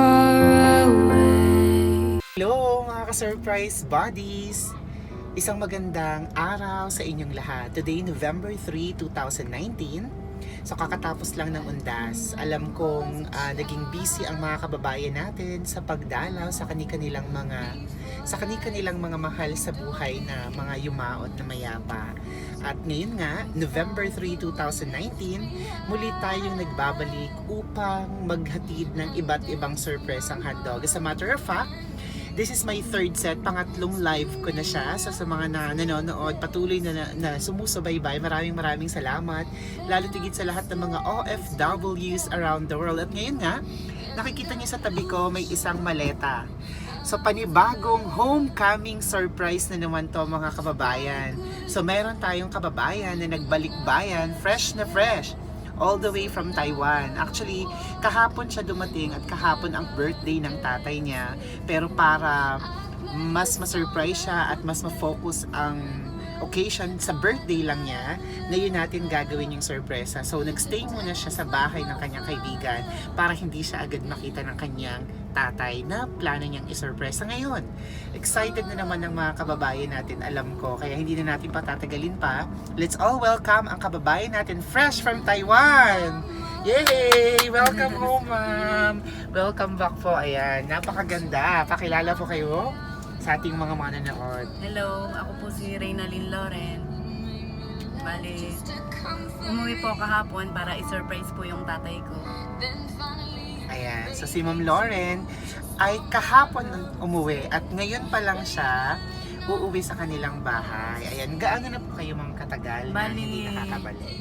far away. Hello mga ka-surprise buddies! Isang magandang araw sa inyong lahat. Today, November 3, 2019. So kakatapos lang ng undas. Alam kong naging busy ang mga kababayan natin sa pagdalaw sa kani-kanilang mga mahal sa buhay na mga yumaot na mayapa. At ngayon nga, November 3, 2019, muli tayong nagbabalik upang maghatid ng iba't ibang surprise ang handog. As a matter of fact, this is my third set, pangatlong live ko na siya. So sa mga nanonood, patuloy na sumusubaybay, maraming salamat. Lalo tigit sa lahat ng mga OFWs around the world. At ngayon nga, nakikita niyo sa tabi ko, may isang maleta. So panibagong homecoming surprise na naman to mga kababayan. So meron tayong kababayan na nagbalik bayan, fresh na fresh, all the way from Taiwan. Actually, kahapon siya dumating at kahapon ang birthday ng tatay niya. Pero para mas ma-surprise siya at mas ma-focus ang occasion sa birthday lang niya, na yun natin gagawin yung sorpresa. So, nagstay muna siya sa bahay ng kanyang kaibigan para hindi siya agad makita ng kanyang tatay na plano niyang isurpresa ngayon. Excited na naman ng mga kababayan natin, alam ko, kaya hindi na natin patatagalin pa. Let's all welcome ang kababayan natin fresh from Taiwan! Yay! Welcome home, ma'am! Welcome back po. Ayan, napakaganda. Pakilala po kayo sa ating mga nanonood. Hello, ako po si Reynalyn Loren. Bale, umuwi po kahapon para i-surprise po yung tatay ko. Ayan, so si Ma'am Lauren ay kahapon umuwi at ngayon pa lang siya uuwi sa kanilang bahay. Ayan, gaano na po kayo mga katagal na Bali, hindi nakakabalik?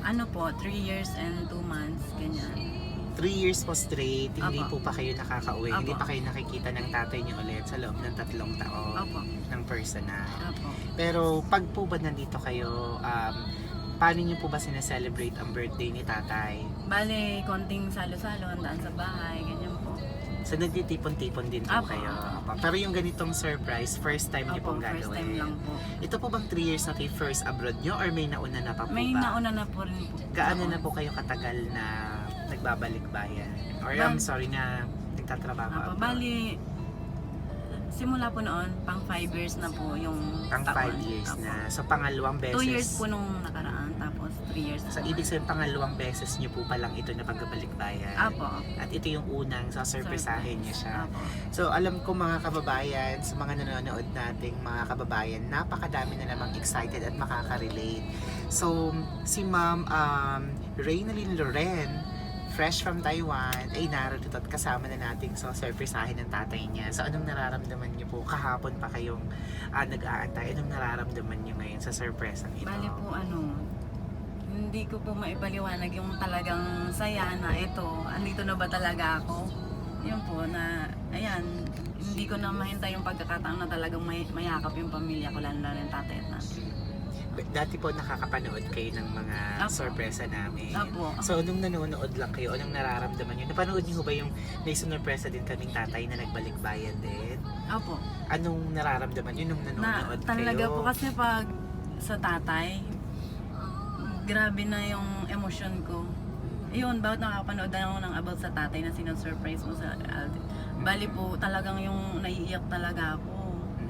Ano po, 3 years and 2 months, ganyan. 3 years po straight, hindi Apo. po pa kayo nakakauwi, Apo. hindi pa kayo nakikita ng tatay niyo ulit sa loob ng 3 taon Opo. ng personal. Opo. Pero pag po ba nandito kayo, paano niyo po ba sineselebrate ang birthday ni tatay? Bale, konting salo-salo, handaan sa bahay, ganyan po. So nagtitipon-tipon din po Apo. kayo. Pero yung ganitong surprise, first time niyo Opo, pong first time gagawin. lang po. Ito po bang 3 years na kayo first abroad nyo or may nauna na pa po May ba? nauna na po rin po. Gaano na po kayo katagal na nagbabalik bayan? Or I'm sorry na nagtatrabaho Opo, abroad? bali, simula po noon, pang 5 years na po yung Pang 5 years Opo. na. So pangalawang beses. 2 years po nung nakaraan, tapos 3 years So po. ibig sabihin pangalawang beses nyo po palang ito na pagbabalik bayan. Apo. At ito yung unang sasurpresahin niya siya. Apo. So alam ko mga kababayan, sa mga nanonood nating mga kababayan, napakadami na namang excited at makaka-relate. So si Ma'am Reynalyn Loren, fresh from Taiwan, ay narito at kasama na nating surpresahin ng tatay niya. So anong nararamdaman niyo po? Kahapon pa kayong nag-aantay. Anong nararamdaman niyo ngayon sa surpresang ito? Bali po hindi ko po maipaliwanag yung talagang saya na ito, andito na ba talaga ako? Yun po na, ayan, hindi ko na mahintay yung pagkakataon na talagang mayakap yung pamilya ko, lalo yung tatay at nanay. Dati po nakakapanood kayo ng mga Apo. sorpresa namin. Apo. So nung nanonood lang kayo, anong nararamdaman niyo? Napanood niyo ba yung may sorpresa din kaming tatay na nagbalik bayan din? Opo. Anong nararamdaman niyo nung Na nanonood talaga kayo? po kasi pag sa tatay, grabe na yung emosyon ko. Yun, bawat nakapanood na ako ng about sa tatay na sinusurprise mo sa Aldi. Bali po, talagang yung naiiyak talaga ako.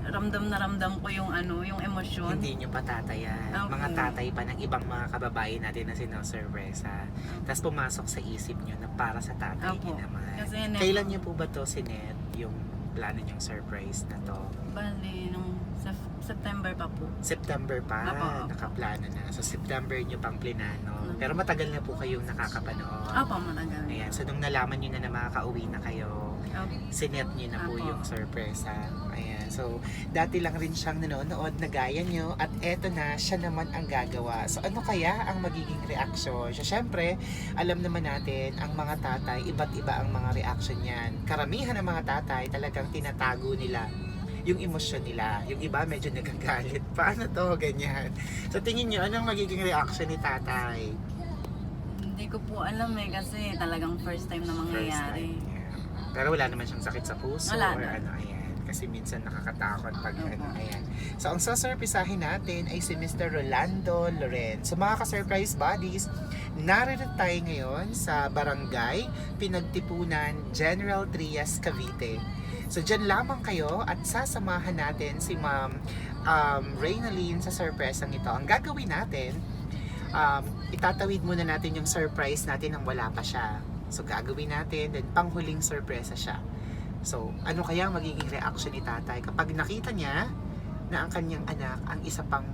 Ramdam na ramdam ko yung yung emosyon. Hindi nyo pa tatayan. Opo. Mga tatay pa ng ibang mga kababayan natin na sinosurpresa. Tapos pumasok sa isip nyo na para sa tatay Opo. niyo naman. Kasi Kailan nyo po ba to sinet yung plano nyong surprise na to? Bali, nung September pa po. September pa, Opo, opo. nakaplano na. So September nyo pang plinano. Pero matagal na po kayong nakakapanood. Opo, matagal. Ayan, so nung nalaman nyo na makakauwi na kayo, Opo. sinet nyo na po Opo. yung sorpresa. Ayan, so dati lang rin siyang nanonood na gaya nyo at eto na, siya naman ang gagawa. So ano kaya ang magiging reaksyon? So syempre, alam naman natin, ang mga tatay, iba't iba ang mga reaction niyan. Karamihan ng mga tatay talagang tinatago nila yung emosyon nila. Yung iba medyo nagagalit. Paano to? Ganyan. So tingin nyo, anong magiging reaction ni tatay? Hindi ko po alam kasi talagang first time na First mangyayari. time. Yeah. Pero wala naman siyang sakit sa puso Wala or na. ano, ayan. kasi minsan nakakatakot pag ano, ayan. So ang sasurprisahin natin ay si Mr. Rolando Loren. So mga ka-surprise buddies, narito tayo ngayon sa Barangay Pinagtipunan, General Trias, Cavite. So dyan lamang kayo at sasamahan natin si Ma'am Reynalyn sa surpresang ito. Ang gagawin natin, itatawid muna natin yung surprise natin nang wala pa siya. So gagawin natin, then panghuling surpresa siya. So ano kaya magiging reaction ni tatay kapag nakita niya na ang kanyang anak ang isa pang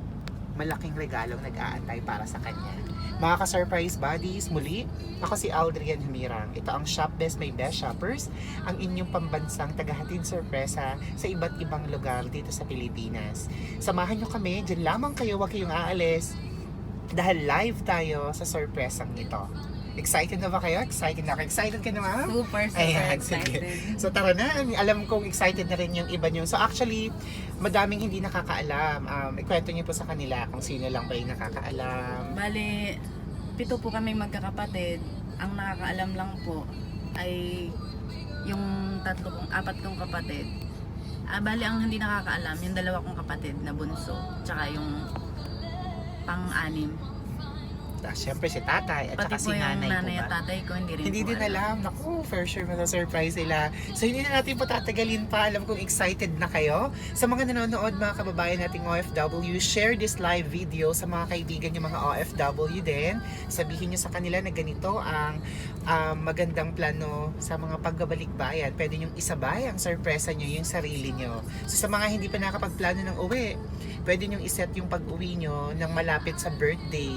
malaking regalong nag-aantay para sa kanya. Mga ka-surprise buddies, muli, ako si Aldrian Humirang. Ito ang Shop Best My Best Shoppers, ang inyong pambansang tagahatid sorpresa sa iba't ibang lugar dito sa Pilipinas. Samahan nyo kami, dyan lamang kayo, huwag kayong aalis dahil live tayo sa sorpresang ito. Excited na ba kayo? Excited na ako. Excited ka na, ma'am? Super Ayan, sige. excited. So tara na, alam kong excited na rin yung iba nyo. So actually, madaming hindi nakakaalam. Ikwento niyo po sa kanila kung sino lang ba yung nakakaalam. Bale, 7 po kaming magkakapatid. Ang nakakaalam lang po ay yung 4 kong kapatid. Bale, ang hindi nakakaalam, yung 2 kong kapatid na bunso. Tsaka yung pang-anim. Siyempre si tatay at Pati saka po si yung nanay po nanay at ba? tatay ko, hindi rin Hindi po din alam. Naku, for sure surprise sila. So hindi na natin patatagalin pa. Alam kong excited na kayo. Sa mga nanonood, mga kababayan nating OFW, share this live video sa mga kaibigan nyo, mga OFW din. Sabihin nyo sa kanila na ganito ang magandang plano sa mga pagbabalik bayan. Pwede nyo isabay ang sorpresa nyo, yung sarili nyo. So sa mga hindi pa nakapagplano ng uwi, pwede nyo iset yung pag-uwi nyo ng malapit sa birthday,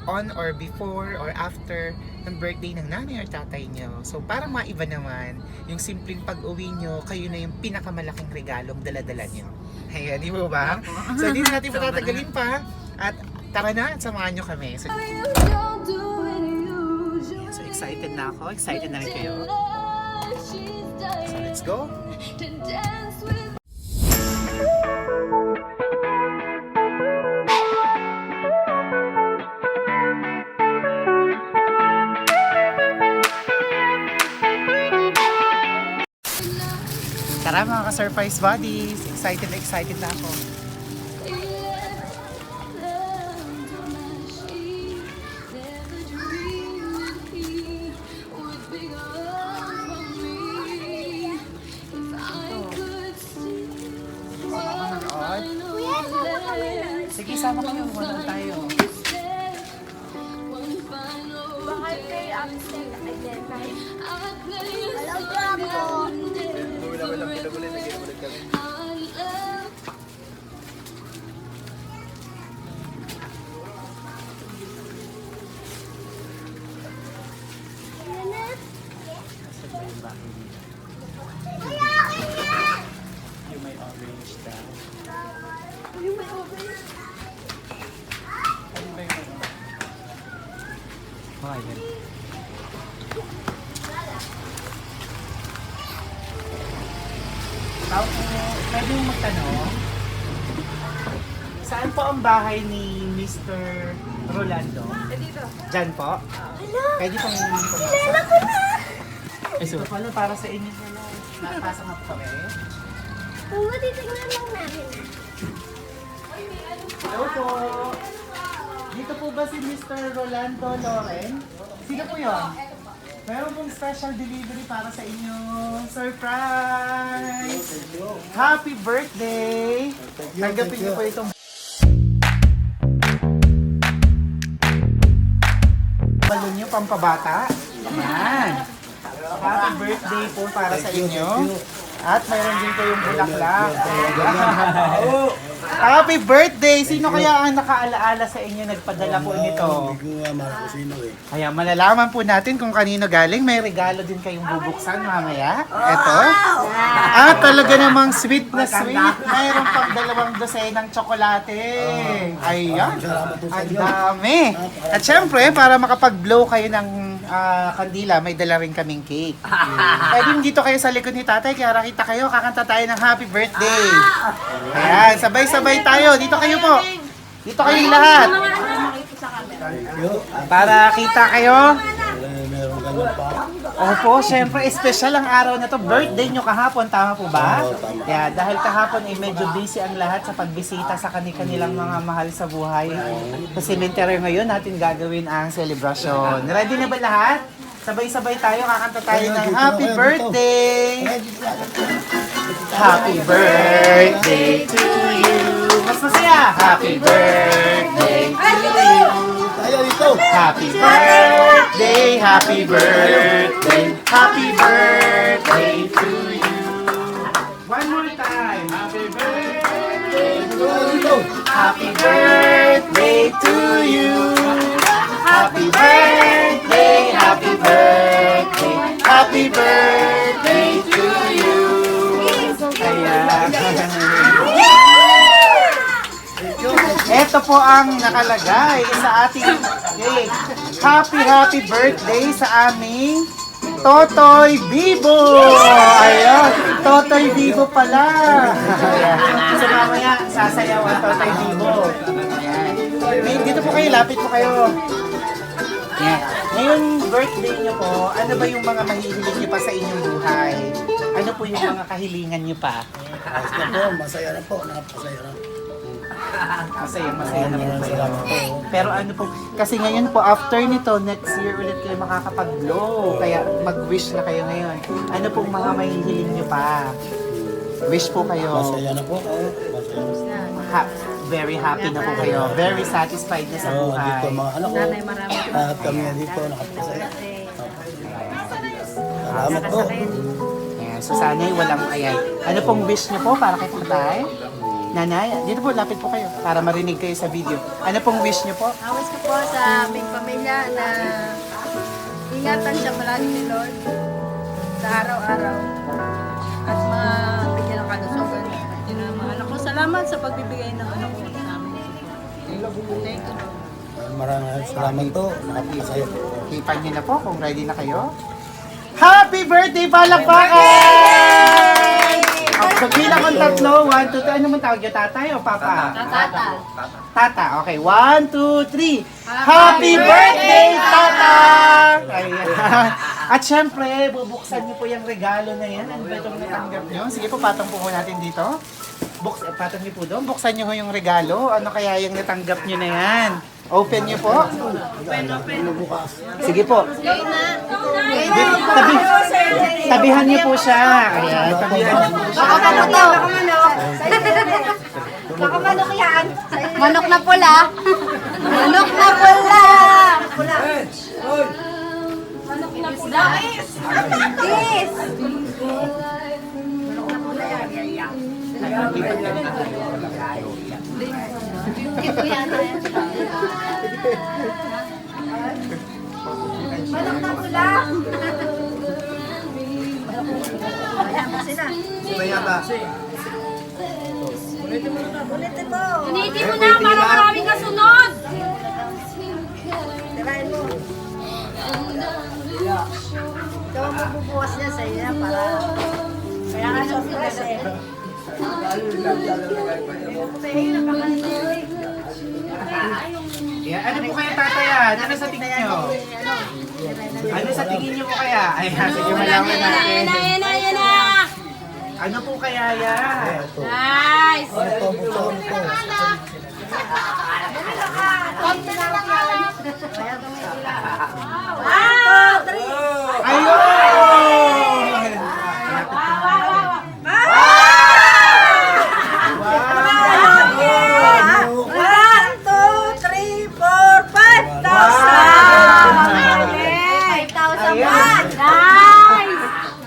on or before or after ng birthday ng nanay or tatay nyo. So para maiba naman, yung simpleng pag-uwi nyo, kayo na yung pinakamalaking regalong dala-dala nyo. Ayan, di ba ba? So hindi na natin patatagalin pa. At tara na, at samahan nyo kami. So excited na ako. Excited na rin kayo. So let's go. Tara mga ka-surprise buddies! Excited na ako. Sige, sama kayo. Wala tayo. Bakit kayo upstairs naka-identify? Alam ko ako. Yung may orange daw. Yung may orange. Ano ba yung ano? Oh, ayan. Tao po, pwede yung magtanong? Saan po ang bahay ni Mr. Rolando? Dito. Diyan po? Pwede pong pumasok? Ito pala para sa inyo na nakapasok na po kami. Puma, titignan lang namin. Hello po! Dito po ba si Mr. Rolando Loren? Sino po yun? Meron pong special delivery para sa inyo. Surprise! Happy birthday! Tanggapin niyo po itong balon niyo pampabata. Yan! Happy birthday po para sa inyo. At mayroon din po yung bulaklak. Oh, happy birthday! Sino kaya ang nakaalaala sa inyo nagpadala po nito? Kaya malalaman po natin kung kanino galing. May regalo din kayong bubuksan mamaya. Ito. Ah, talaga namang sweet na sweet. Mayroon pang 2 dosenang tsokolate. Ayan. Ang dami. At syempre, para makapag-blow kayo ng kandila, may dala rin kaming cake. Pwede dito kayo sa likod ni tatay, kaya rakita kayo, kakanta tayo ng happy birthday. Ayan, sabay-sabay tayo. Dito kayo po. Dito kayong lahat. Para kita kayo. Opo, syempre, espesyal ang araw na to. Birthday nyo kahapon, tama po ba? Oo, tama. Yeah, dahil kahapon ay medyo busy ang lahat sa pagbisita sa kanilang mga mahal sa buhay. Sa cemetery ngayon natin gagawin ang celebration. Ready na ba lahat? Sabay-sabay tayo, kakanta tayo ng Happy Birthday! Happy birthday to you! Mas masaya! Happy birthday to you! Tayo dito. Happy birthday, happy birthday, happy birthday to you. One more time. Happy birthday to you. Happy birthday to you. Happy birthday, happy birthday, happy birthday to you. Ayan. Ito po ang nakalagay sa ating cake. Happy birthday sa aming Totoy Bibo! Ayun, Totoy Bibo pala. Ayan. So mamaya sasayaw ang Totoy Bibo. Ayan. Dito po kayo, lapit po kayo. Ayan. Ngayon, birthday niyo po, ano ba yung mga mahihiling niyo pa sa inyong buhay? Ano po yung mga kahilingan niyo pa? Masaya na po. Napasaya na. Masaya na po kayo. Pero ano po, kasi ngayon po, after nito, next year ulit kayo makakapag-blow. Kaya mag-wish na kayo ngayon. Ano pong mga mahihiling nyo pa? Wish po kayo. Masaya na po. Masaya na. Very happy na po kayo. Very satisfied na sa Oo, buhay. dito mga anak ko. At kami na dito nakapasaya. Salamat po. Ayan, so sana'y walang ayan. Ano pong wish nyo po para kay tatay? Nanay, dito po, lapit po kayo para marinig kayo sa video. Ano pong wish nyo po? Awas ko po sa aming pamilya na ingatan siya palagi ni Lord sa araw-araw at mabigyan ng kalusugan. Yun ang mga anak ko. Salamat sa pagbibigay ng anak ko sa amin. Thank you. Maraming salamat po. Nakapasaya. Ipan nyo na po kung ready na kayo. Happy birthday, palakpakan! So, bilang ang tatlo, 1, 2, 3. Ano man tawag yung tatay o papa? Tata. Tata. Okay, 1, 2, 3. Happy birthday, Tata! Ayan. At syempre, bubuksan niyo po yung regalo na yan. Ano ba itong natanggap niyo? Sige po, patong po natin dito. Patong niyo po doon. Buksan niyo yung regalo. Ano kaya yung natanggap niyo na yan? Open niyo po. Sige po. Tabihan niyo po siya. Ayan, tabihan niyo po siya. Manok yan. Manok na pula. Manok na pula. Manok na pula. Yes. Manok na pula. Ulitin mo na para maraming kasunod. Tirahin mo. Ikaw ang magbubukas niya sa iyo para kaya ka surprise eh. Yeah, ano po kaya tatayan? Ano sa tingin niyo? Ano sa tingin niyo po kaya? Ayan, sige malaman natin. Ayan na. Ano po kaya yan? Nice. Ayun!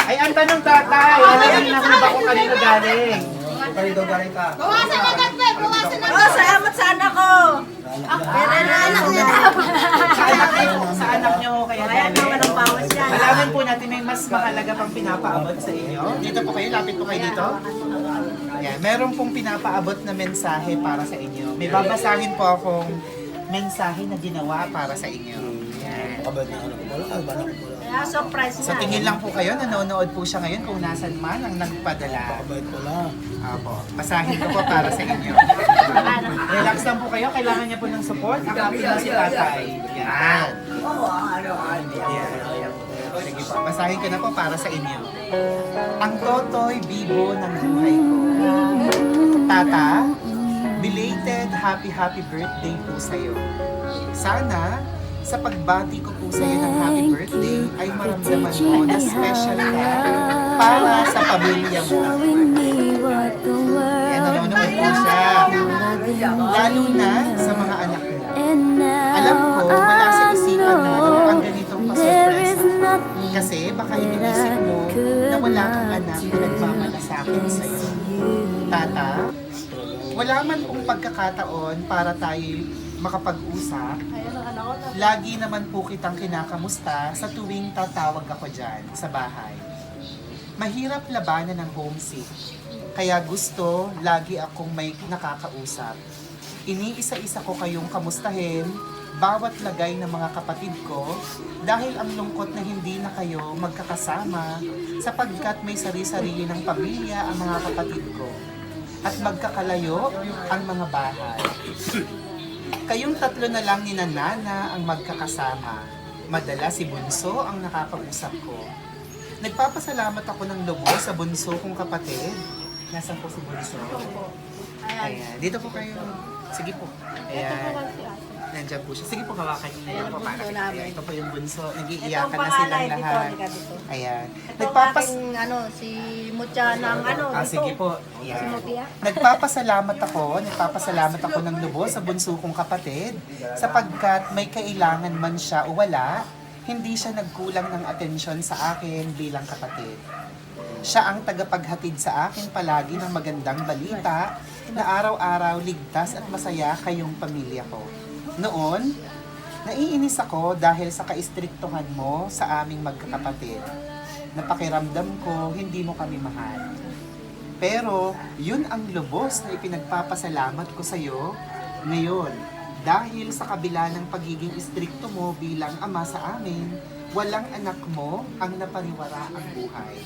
Ay, ang tanong tatay, alam niyo na ba kung kanino galing? Kanino galing ka? Bawasan na tatay. Bawasan na. Oh, salamat sa anak ko. Anak niya. Sa anak niyo ho kaya Kaya galing? naman ang bawas yan. Malaman po natin may mas mahalaga pang pinapaabot sa inyo. Dito po kayo, lapit po kayo dito. Yan, meron pong pinapaabot na mensahe para sa inyo. May babasahin po akong mensahe na ginawa para sa inyo. Yan. Kabait na anak ko. Wala. Banak ko. Kaya surprise So na. tingin lang po kayo, nanonood po siya ngayon kung nasan man ang nagpadala. Kabait ko lang. Apo, basahin ko po para sa inyo. Relax lang po kayo, kailangan niya po ng support. Ang happy na si tatay. Yan. Yan. Sige Sige po, basahin ko na po para sa inyo. Ang totoy bibo ng buhay ko. Tata, belated happy birthday po sa'yo. Sana, sa pagbati ko po sa'yo ng happy birthday, ay maramdaman mo na special ka para sa pamilya mo. Kaya nanonood po siya. Lalo na sa mga anak mo. Alam ko, wala sa isipan mo ang ganitong pasurpresa. Kasi baka iniisip mo na wala kang anak na nagmamalasakit sa'yo. Tata, wala man pong pagkakataon para tayo makapag-usap. Lagi naman po kitang kinakamusta sa tuwing tatawag ako dyan sa bahay. Mahirap labanan ng homesick. Kaya gusto lagi akong may nakakausap. Iniisa-isa ko kayong kamustahin bawat lagay ng mga kapatid ko dahil ang lungkot na hindi na kayo magkakasama sapagkat may sari-sarili ng pamilya ang mga kapatid ko at magkakalayo ang mga bahay. Kayong tatlo na lang ni Nana ang magkakasama. Madalas si Bunso ang nakakausap ko. Nagpapasalamat ako ng lubos sa bunso kong kapatid. Nasaan po si Bunso? Ayan. Dito po kayo. Sige po. Ayan. Nandiyan po siya. Sige po, hawakan niyo na yan po para kita. Ayan, ito po yung bunso. Nag-iiyakan na silang lahat. Ayan. Si Mucha ng Sige po. Ayan. Nagpapasalamat ako ng lubos sa bunso kong kapatid sapagkat may kailangan man siya o wala, hindi siya nagkulang ng atensyon sa akin bilang kapatid. Siya ang tagapaghatid sa akin palagi ng magandang balita na araw-araw ligtas at masaya kayong pamilya ko. Noon, naiinis ako dahil sa kaistriktuhan mo sa aming magkakapatid. Napakiramdam ko hindi mo kami mahal. Pero yun ang lubos na ipinagpapasalamat ko sa iyo ngayon. Dahil sa kabila ng pagiging istrikto mo bilang ama sa amin, walang anak mo ang napariwara ang buhay.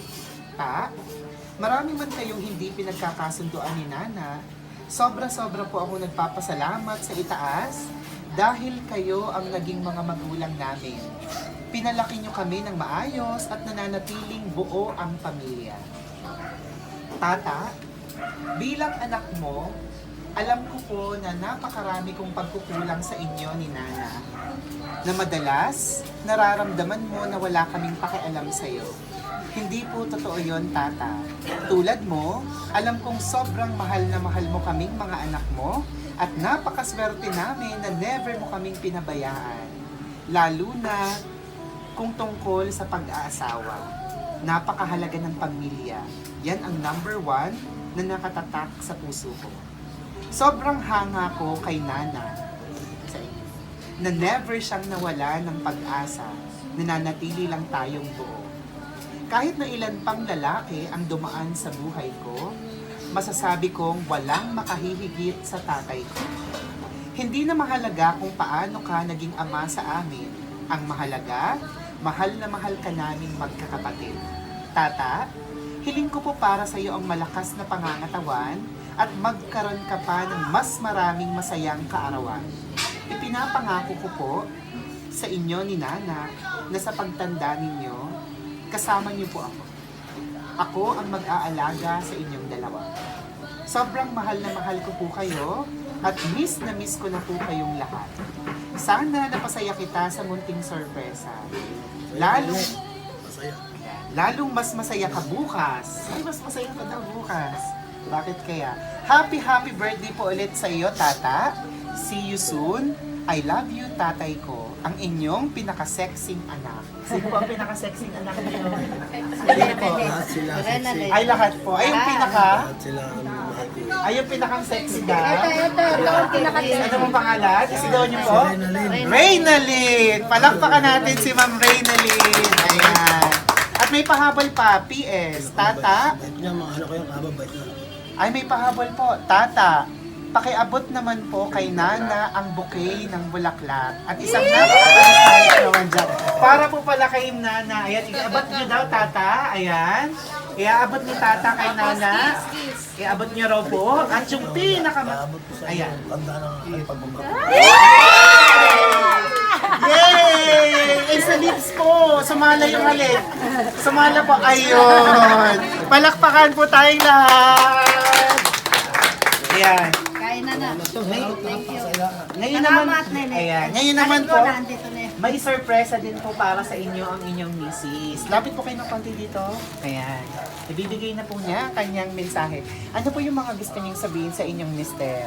Marami man kayong hindi pinagkakasunduan ni Nana, sobra-sobra po ako nagpapasalamat sa itaas dahil kayo ang naging mga magulang namin. Pinalaki niyo kami ng maayos at nananatiling buo ang pamilya. Tata, bilang anak mo, alam ko po na napakarami kong pagkukulang sa inyo ni Nana. Na madalas, nararamdaman mo na wala kaming pakialam sa'yo. Hindi po totoo yon, Tata. Tulad mo, alam kong sobrang mahal na mahal mo kaming mga anak mo at napakaswerte namin na never mo kaming pinabayaan. Lalo na kung tungkol sa pag-aasawa. Napakahalaga ng pamilya. Yan ang number 1 na nakatatak sa puso ko. Sobrang hanga ko kay Nana na never siyang nawala ng pag-asa, nananatili lang tayong buo. Kahit na ilan pang lalaki ang dumaan sa buhay ko, masasabi kong walang makahihigit sa tatay ko. Hindi na mahalaga kung paano ka naging ama sa amin. Ang mahalaga, mahal na mahal ka namin magkakapatid. Tata, hiling ko po para sa iyo ang malakas na pangangatawan at magkaroon ka pa ng mas maraming masayang kaarawan. Ipinapangako ko po sa inyo ni Nana na sa pagtanda ninyo, kasama niyo po ako. Ako ang mag-aalaga sa inyong dalawa. Sobrang mahal na mahal ko po kayo at miss na miss ko na po kayong lahat. Sana napasaya kita sa munting sorpresa. Lalong mas masaya ka bukas. Ay, mas masaya ka daw bukas. Bakit kaya? Happy birthday po ulit sa iyo, Tata. See you soon. I love you, tatay ko. Ang inyong pinaka-sexing anak. Sino po ang pinaka-sexing anak niyo? Sino po? Lahat sila. Ay, lahat po. Ay, yung pinaka? Lahat sila ang mahal ko. Ay, yung pinakang-sexy ka? Ito. Ano mong pangalan? Isigaw niyo po? Reynalyn. Reynalyn! Palakpakan natin si Ma'am Reynalyn. Ayan. At may pahabol pa. PS. Tata. Bait niya, mga anak ko yung kababait na. Ay, may pahabol po. Tata. Pakiabot naman po kay Nana ang bouquet ng bulaklak. At isang napakatalas naman dyan. Para po pala kay Nana. Ayan, iabot niyo daw, Tata. Ayan. Iaabot ni Tata kay Nana. Iaabot niyo raw po. At yung Paabot ko sa Ayan. iyo. Tanda ng pagbubukas. Yay! Ay, sa lips po. Sumala yung halik. Sumala po. Ayun. Palakpakan po tayong lahat. Ayan. Kain na na. Thank you. Ngayon naman, Salamat, Nene. ayan. Ngayon naman po, Nandito na. may sorpresa din po para sa inyo ang inyong misis. Lapit po kayo ng konti dito. Ayan. Ibibigay na po niya ang kanyang mensahe. Ano po yung mga gusto niyong sabihin sa inyong mister?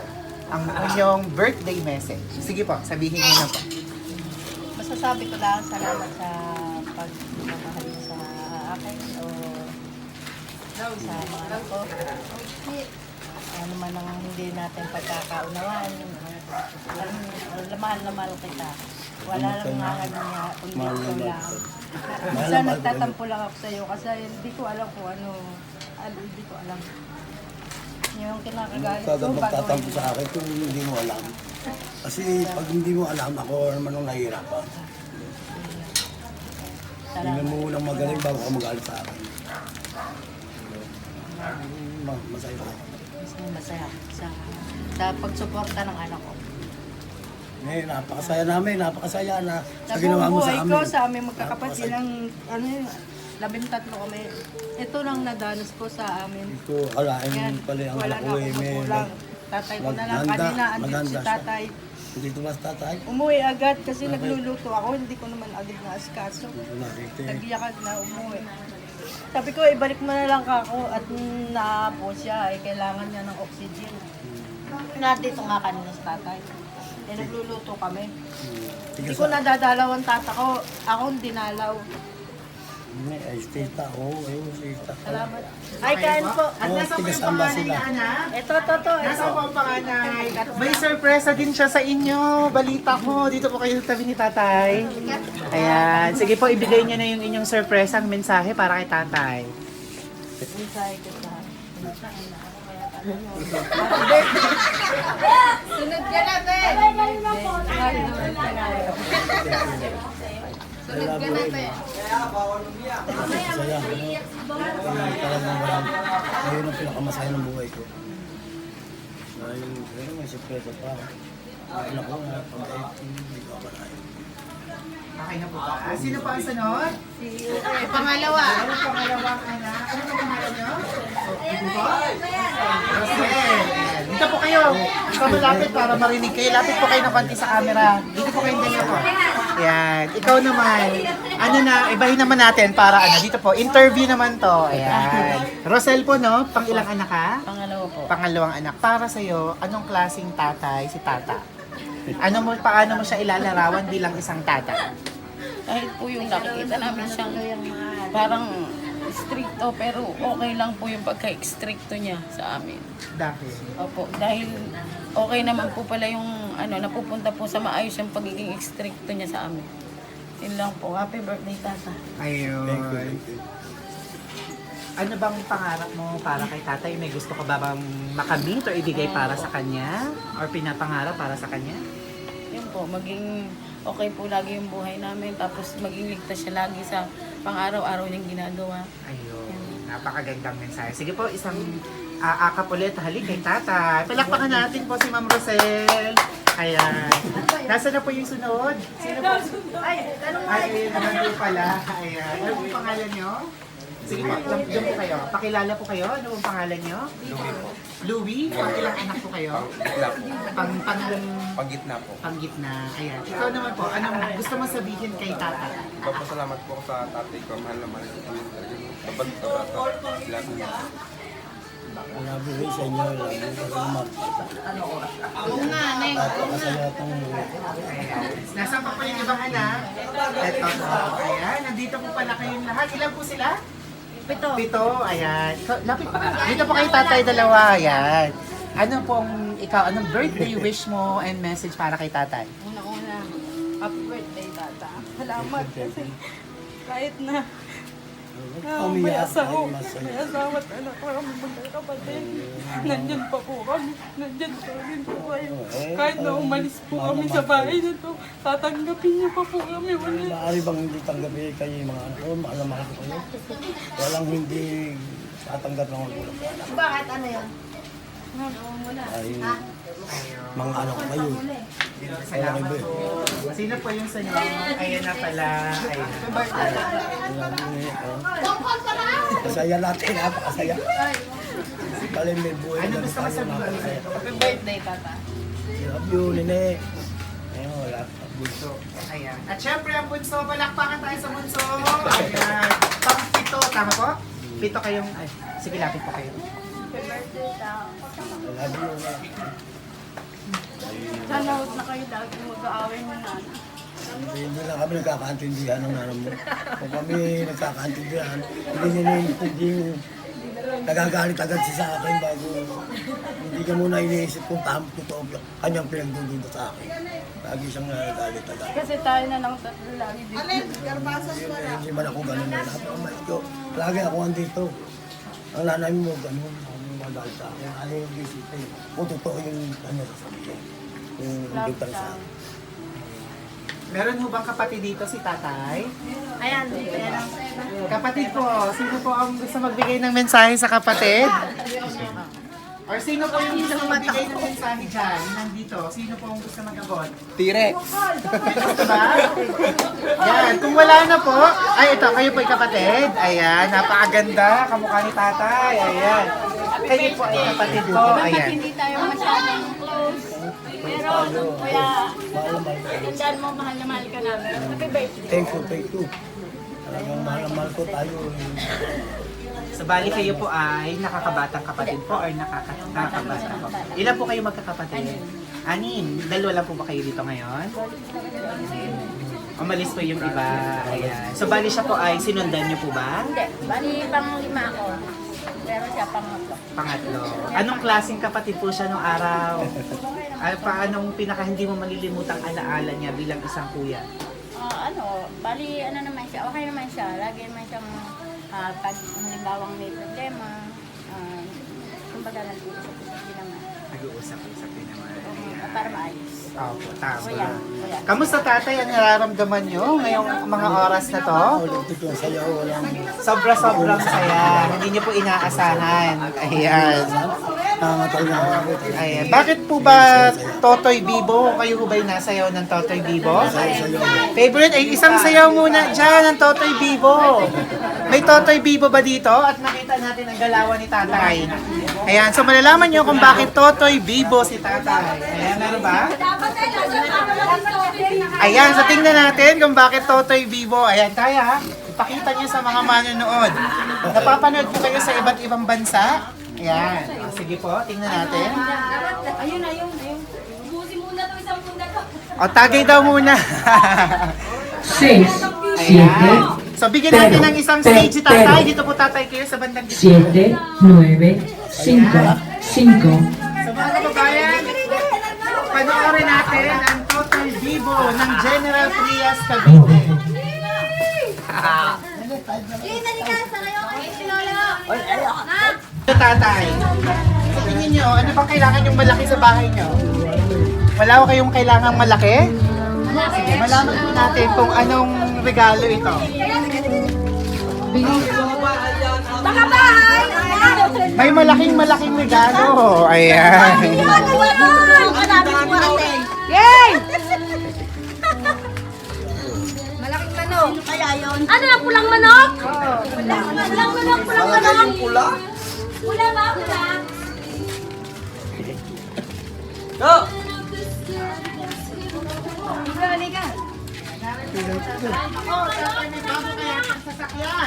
Ang inyong birthday message. Sige po, sabihin niyo na po. Masasabi ko lang salamat sa pagmamahal mo sa akin o sa mga anak ko. Ano man ang hindi natin pagkakaunawaan. Mahal na mahal kita. Wala lang nga niya, kundi ikaw lang. Minsan nagtatampo lang ako sa'yo kasi hindi ko alam kung ano, hindi ko alam. Yung kinakagalit ko, Magtatampo sa akin kung hindi mo alam. Kasi pag hindi mo alam, ako naman ang nahihirapan. Tingnan mo unang magaling bago ka magalit sa akin. Masaya ako. masaya sa pagsuporta ng anak ko. Ngayon, napakasaya namin, napakasaya na sa Sa ginawa buong mo sa buhay amin. ko, sa aming magkakapatid, ng 13 kami. Ito lang nadanas ko sa amin. Ito, alain pala ang wala anak na ko akong eh. May magulang. Tatay ko na lang. Kanina, andito si maganda siya. tatay. Dito ba sa tatay? Umuwi agad kasi nagluluto ako. Hindi ko naman agad na askaso. Dito na dito eh. Nagyakag na umuwi. Sabi ko, ibalik mo na lang ako at naapo siya. Kailangan niya ng oxygen. Nandito nga kanina sa tatay. Nagluluto kami. Hindi ko nadadalaw ang tata ko. Ako ang dinalaw. Ay, tita. Oo, ayun, tita. Salamat. Ay, kain po. At nasa po yung tigasamba panganay sila. na anak? Ito. Nasa po ang panganay? May sorpresa din siya sa inyo. Balita ko. Dito po kayo sa tabi ni tatay. Ayan. Sige po, ibigay niyo na yung inyong sorpresa, ang mensahe para kay tatay. Mensahe ko sa sunod ka na, Be! Sunod ka na, Be! Masaya. Ayun, talagang walang, ayun ang pinakamasaya ng buhay ko. Ayun, may surpresa pa. Anak ko na, pag-8, hindi ko akalain. Okay na po ba? Sino pa ang sunod? Pangalawa. Ano ang pangalawang anak? Ano ang pangalan niyo? Ito po? Rosel. Ayan. Dito po kayo. Ikaw malapit para marinig kayo. Lapit po kayo ng konti sa camera. Dito po kayong dalawa. Ayan. Ikaw naman. Ano na, ibahin naman natin para ano. Dito po, interview naman to. Ayan. Rosel po, no? Pang ilang anak ka? Pangalawa po. Pangalawang anak. Para sa'yo, anong klaseng tatay si tata? Paano mo siya ilalarawan bilang isang tata? Kahit po yung nakikita namin siyang parang stricto, pero okay lang po yung pagka-stricto niya sa amin. Dahil? Opo, dahil okay naman po pala yung napupunta po sa maayos yung pagiging stricto niya sa amin. Yun lang po. Happy birthday, tata. Ayun. Thank you, thank you. Ano bang pangarap mo para kay tatay? May gusto ka ba bang makamit o ibigay para sa kanya? Or pinapangarap para sa kanya? Yun po, maging okay po lagi yung buhay namin. Tapos maging ligtas siya lagi sa pang-araw-araw niyang ginagawa. Ayun. Napakagandang mensahe. Sige po, isang aakap ulit. Halik kay tatay. Palakpakan natin po si Ma'am Rosel. Ayan. Nasaan na po yung sunod? Sino po? Ay, tanong mo. Ay, naman po pala. Ayan. Ano pong pangalan nyo? Sige po, dyan po kayo. Pakilala po kayo. Ano pong pangalan nyo? Louie po. Louie? Pang ilang anak po kayo? Gitna po. Pang-gitna po. Panggitna. Ayan. Ikaw naman po, anong gusto mo sabihin kay tatay? Papasalamat po ako sa tatay ko. Mahal na mahal ko kami. Kabag-kabata. Lahat na. Grabe rin sa inyo, lagi ko salamat. Oo nga, Neng. Napakasaya itong Nasaan pa po yung ibang anak? Ito po. Ayan. Nandito po pala kayong lahat. Ilan po sila? Pito. Pito. Ayan. Lapit po. Dito po kayo tatay dalawa. Ayan. Ano pong ikaw, anong birthday wish mo and message para kay tatay? Una-una, happy birthday, tata. Salamat kasi kahit na may umiyak, asawa, ay masaya. may asawa at anak ko kami magkakapatid. Nandyan pa po kami. Nandyan pa rin po kayo. Kahit na umalis po kami sa bahay na to, tatanggapin niyo pa po kami. Wala. Maaari bang hindi tanggapin kayo yung mga anak ko? Mahal na mahal ko kayo. Walang hindi tatanggap ng magulang ko. Bakit ano yun? Ay, mga anak ko kayo. Salamat po. Sino po yung sa inyo? Ayan na pala. Ayan. Masaya natin, napakasaya. Pala may buhay Ano na gusto mo sabihin? napakasaya. Happy birthday, Tata. Love you, Nene. Ayun, wala. Bunso. Ayan. At syempre ang bunso, palakpakan tayo sa bunso. Ayan. Pang-pito, tama po? Pito kayong, ay, sige lapit po kayo. Happy birthday, Tata. Love you. Sana huwag na kayo lagi mag-aaway mo na. Hindi lang kami nagkakaintindihan ng nanay mo. Kung kami nagkakaintindihan, hindi niya naiintindi yung nagagalit agad siya sa akin bago hindi ka muna iniisip kung totoo kanyang pinagdududa sa akin. Lagi siyang nagagalit agad. Kasi tayo na lang tatlo lagi dito. Hindi man ako ganun. Napakamalit ko. Lagi ako andito. Ang nanay mo ganun. Ang magalit sa akin. Ano yung isipin? Kung totoo yung ano sasabihin. Yung bintang sa akin. Meron mo bang kapatid dito si tatay? Ayan, ayan. Kapatid po, sino po ang gusto magbigay ng mensahe sa kapatid? Or sino po yung gusto magbigay ng mensahe dyan? Nandito, sino po ang gusto mag-abot? Tire! Gusto ba? Yan, kung wala na po, ay ito, kayo po yung kapatid. Ayan, napakaganda, kamukha ni tatay. Ayan. Kayo po ay kapatid po. Ayan. Hindi tayo masyadong close. Pero, kaya, tandaan mo, mahal na mahal ka namin. Happy birthday. Thank you. Talagang mahal na mahal ko tayo. So, bali kayo po ay nakakabatang kapatid po or nakakabata po? Ilan po kayo magkakapatid? Anim. Dalawa lang po ba kayo dito ngayon? Umalis po yung iba. Ayan. So, bali siya po ay sinundan niyo po ba? Hindi, bali pang-lima ako. Pero siya pang-8. Pangatlo. Anong klaseng kapatid po siya nung araw? Paanong pinaka hindi mo malilimutang alaala niya bilang isang kuya? Bali ano naman siya, okay naman siya. Lagi naman siyang pag halimbawang may problema, kumbaga nag-uusap din naman. Nag-uusap-usap din naman. Para maayos. Opo, tama. Kuya. Kamusta tatay ang nararamdaman nyo ngayong mga oras na to? Ulit yung sayaw, walang Sobra-sobrang saya. Hindi nyo po inaasahan. Ayan. nangangatay na ako. Ayan. Bakit po ba Totoy Bibo? Kayo po ba'y nasayaw ng Totoy Bibo? Favorite? Ay, isang sayaw muna dyan ng Totoy Bibo. May Totoy Bibo ba dito? At nakita natin ang galawan ni tatay. Ayan. So malalaman nyo kung bakit Totoy Bibo si tatay. Ayan, meron ba? Ayan. So tingnan natin kung bakit Totoy Bibo. Ayan, kaya ha. Ipakita nyo sa mga manonood. Napapanood po kayo sa iba't ibang bansa. Ayan. O, sige po, tingnan natin. Ayun. Busi muna to isang muna to. O, tagay daw muna. 6, Ayan. So, bigyan natin ng isang stage si tatay. Dito po tatay kayo sa bandang dito. 7, 9, 5, 5. So, mga kababayan, panoorin natin ang Totoy Bibo ng General Trias Cavite. Ito tatay. Sa tingin nyo, ano bang kailangan yung malaki sa bahay nyo? Wala ko kayong kailangang malaki? Sige, malaman po natin kung anong regalo ito. Baka bahay! May malaking regalo. Ayan. Yay! Malaking manok. Kaya yun. Ano na, pulang manok? Oo. Pulang manok. Pula? Pula ba? Pula?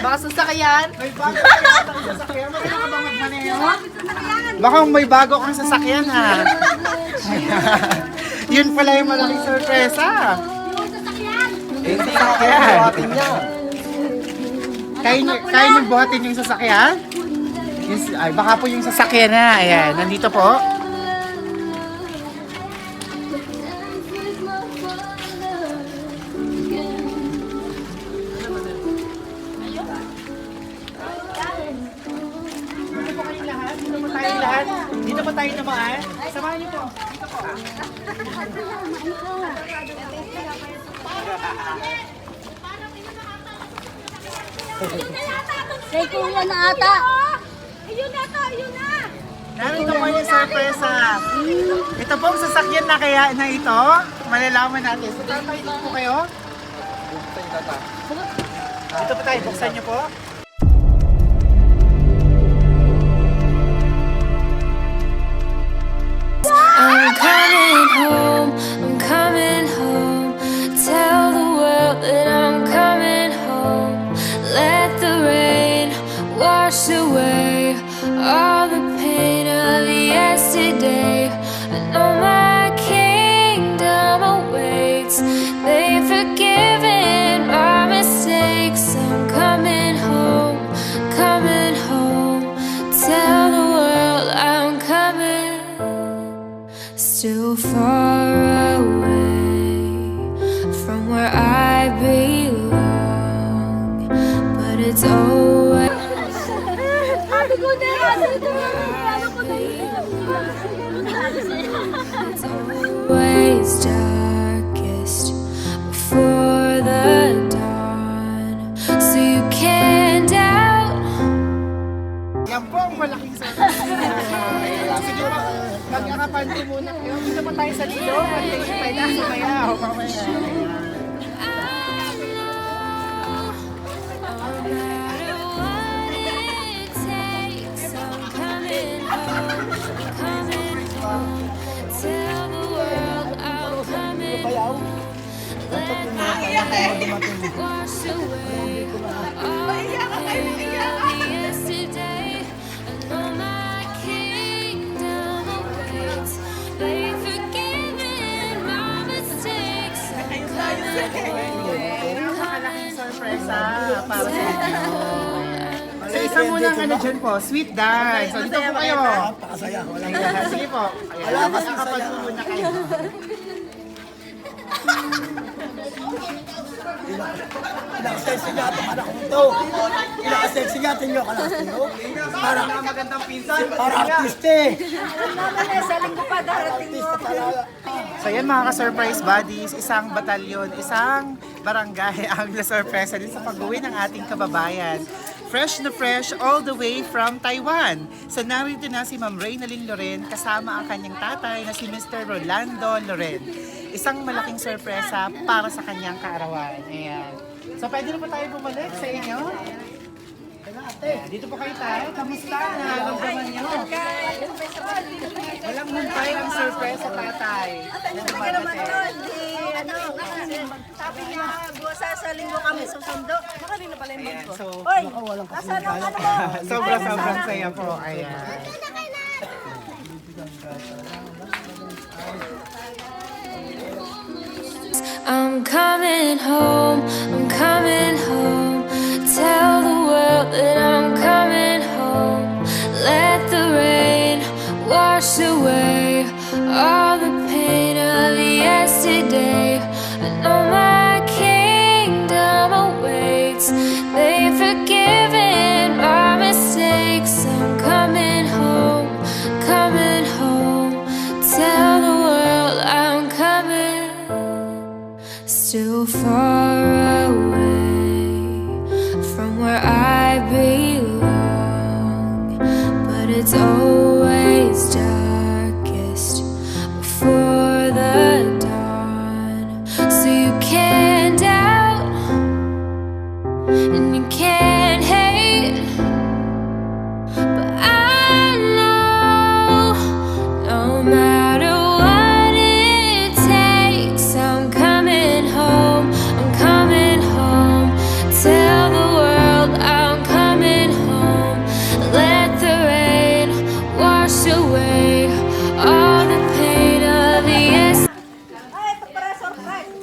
Baka sasakyan. May bago kang sasakyan. Marunong ka ba magmaneho? Baka may bago kang sasakyan ha. Yun pala yung malaking sorpresa. Yung sasakyan. Kaya niyo buhatin yung sasakyan? Ay, baka po yung sasakyan na. Ayan, nandito po. Dito po kayong lahat. Dito po tayong lahat. Dito po tayo naman. Samahan niyo po. Dito po. Kay kuya na ata. Ayun na to, ayun na. Narito po yung sorpresa. Ito pong sasakyan na kaya na ito. Malalaman natin. So, tatay po kayo. Dito po tayo. Buksan niyo po. I'm coming home, I'm coming home. Tell the world that I'm coming home. Let the rain wash away all the pain of yesterday. I know my kingdom awaits. They've forgiven my mistakes. I'm coming home, coming home. Tell the world I'm coming. Still far away from where I belong, but it's always it's always darkest before the dawn, so you can't doubt. Yan po ang malaking sorpresa. Sige po, mag-akapan po muna kayo. Dito po tayo sa lilo. Mag-take pa na. Sumayaw. Mamaya. Napakalaking sorpresa para sa inyo. So isa muna ang ano dyan po, sweet dance. So dito po kayo. Napakasaya. Walang Ayan, sige po. Ayan, mag-akapan po muna kayo. Pinaka-sexy natin anak ko ito. Pinaka-sexy natin yung anak ko. Para Magandang pinsan. para artiste. Sa linggo pa darating mo. Artiste talaga. So yan mga ka-surprise buddies, isang batalyon, isang barangay ang na-surpresa din sa pag-uwi ng ating kababayan. Fresh na fresh all the way from Taiwan. So narito na si Ma'am Reynalyn Loren kasama ang kanyang tatay na si Mr. Rolando Loren. Isang malaking sorpresa para sa kanyang kaarawan. Ayan. So pwede na po tayo bumalik sa inyo? Ayan, dito po kayo tayo. Kamusta? Nararamdaman niyo? Walang muntay ang sorpresa tatay. Hindi naman yun. Sabi niya, buwasa sa linggo kami susundo. Makanina pala yung Ayan, ko. so Hoy, asan ang ano mo? sobrang saya po. Ayan. I'm coming home, I'm coming home. Tell the world that I'm coming home. Let the rain wash away all the pain of yesterday. I know my kingdom awaits. They've forgiven my mistakes. I'm coming home, coming home. Tell the world I'm coming. Still far away from where I belong, but it's always darkest before the dawn, so you can't doubt and you can't hate, but I know no matter what it takes, I'm coming home, I'm coming home. Tell the world I'm coming home. Let the rain wash away all the pain of the yesterday. Ay, ito para surprise.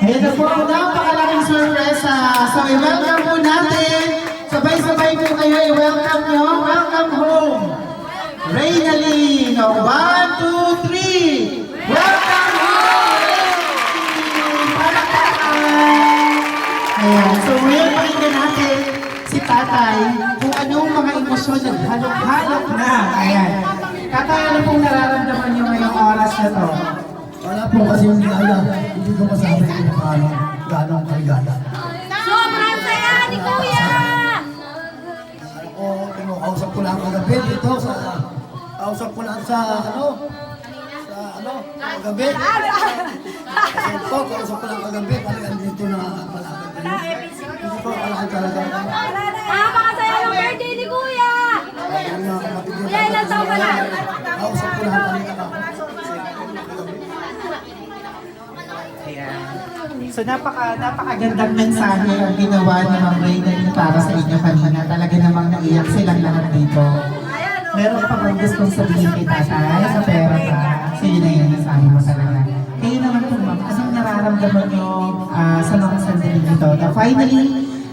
Ayan na po ang napakalaking sorpresa. So i-welcome po natin. Sabay-sabay po kayo i-welcome nyo. Welcome home. Reynalyn. 1, 2, 3. Welcome home! Palakpakan! Ayan. So ngayon pakinggan natin si tatay kung anong mga emosyon naghalok-halok na. Ayan. Tatay, ano pong nararamdaman nyo ngayong oras na to? Wala po kasi yung nilala. Hindi ko masabi kung paano, gano'ng kaligala. Sobrang saya ni Kuya! Ako, kinukausap ko lang kagabi dito sa... Kausap ko lang sa kagabi. Kasi po, kausap ko lang kagabi, parang andito na palakad ko. Hindi ko alam talaga. Napakasaya ng birthday ni Kuya! Kuya, ilan taon ka na? Kausap ko lang kanina. Ayan. So napakagandang mensahe ang ginawa ni Ma'am Reyna para sa inyo kanina. Talaga namang naiyak silang lahat dito. Meron pa bang gustong sabihin kay tatay sa pera pa? So yun na yun, nasabi mo talaga. Kayo naman po ma'am, anong nararamdaman nyo sa mga sandali dito? Na finally,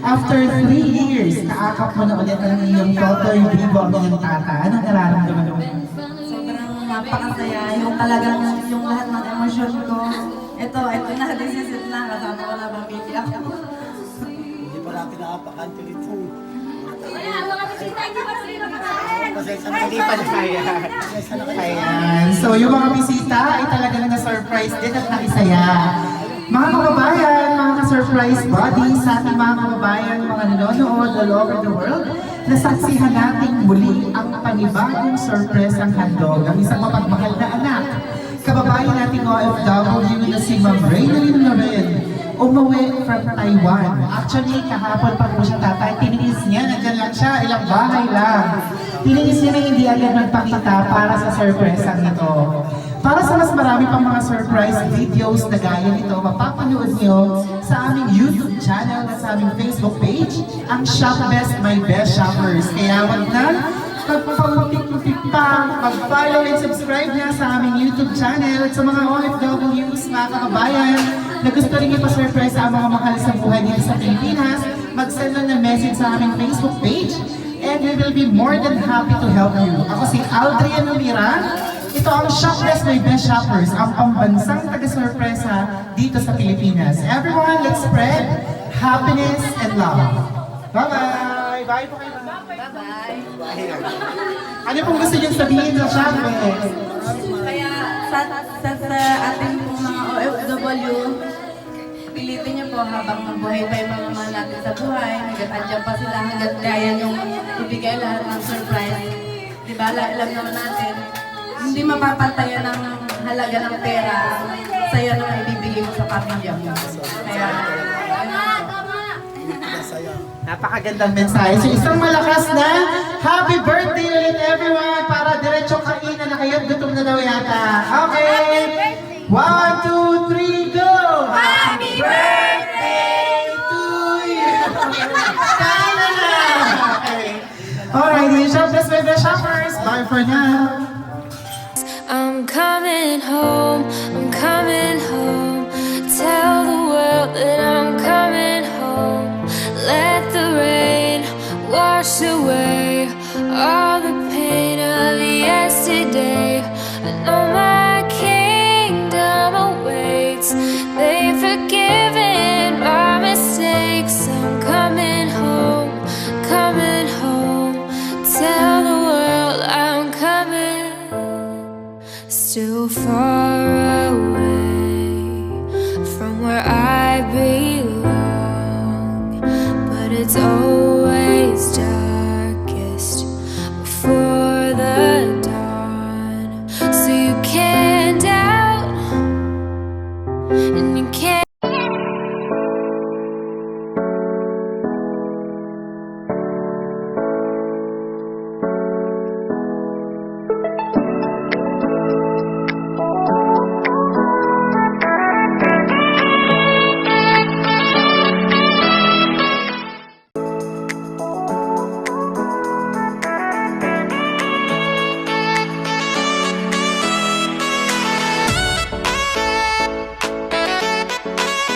after 3 years, kaakap mo na ulit ang iyong photo, yung bibo ang iyong tata. Anong nararamdaman mo? Sobrang napakasaya. Yung talagang yung lahat ng emosyon ko. Ito na, this is it na. Kasama ko na pamilya ko. Hindi pa natin nakapakante dito. Wala, mga bisita, hindi pa sila nakakain. Hindi pa kaya. Ayan. So yung mga bisita ay talagang na-surprise din at nakisaya. Mga kababayan, mga ka-surprise buddies sa ating mga kababayan, mga nanonood all over the world, nasaksihan natin muli ang panibagong surprise ang handog, ang isang mapagmahal na anak. Kababayan nating OFW na si Ma'am Reynalyn Loren, umuwi from Taiwan. Actually, kahapon pa po siya tatay, tiniis niya, nandyan lang siya, ilang bahay lang. Tiniis niya na hindi agad magpakita para sa surprise ang ito. Para sa mas marami pang mga surprise videos na gaya nito, mapapanood nyo sa aming YouTube channel at sa aming Facebook page, ang Shop Best My Best Shoppers. Kaya wag na magpapauntik-untik pa, mag-follow and subscribe na sa aming YouTube channel at sa mga OFWs, mga kababayan, na gusto rin ipa-surprise sa mga mahal sa buhay dito sa Pilipinas, mag-send lang ng message sa aming Facebook page and we will be more than happy to help you. Ako si Aldrian Lumira. Ito ang Shop Best My Best Shoppers, ang pambansang taga-surpresa dito sa Pilipinas. Everyone, let's spread happiness and love. Bye-bye! Bye po kayo. Bye-bye! Ano pong gusto niyong sabihin sa Shop Best? Kaya sa ating pong mga OFW, pilitin niyo po habang mabuhay pa yung mga mahal natin sa buhay, hanggat andyan pa sila, hanggat kaya niyong ibigay lahat ng surprise. Diba, alam naman natin, hindi mapapantayan ng halaga ng pera sa'yo na ibibigay mo sa pamilya mo. Kaya, Napakagandang mensahe. So isang malakas na happy birthday ulit everyone para diretsong kainan na kayo. Gutom na daw yata. Okay. 1, 2, 3, go! Happy birthday to you! Kain na na! Okay. Alright, yung Shop Best My Best Shoppers. Bye for now. I'm coming home, I'm coming home. Tell the world that I'm coming home. Let the rain wash away all the pain of yesterday. I know my kingdom awaits. They've forgiven my mistakes. I'm coming home, coming home. Tell the world I'm coming. Still far away from where I belong, but it's always darkest before the dawn. So you can't doubt, and you can't.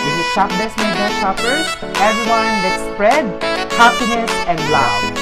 This is Shop Best My Best Shoppers. Everyone, let's spread happiness and love.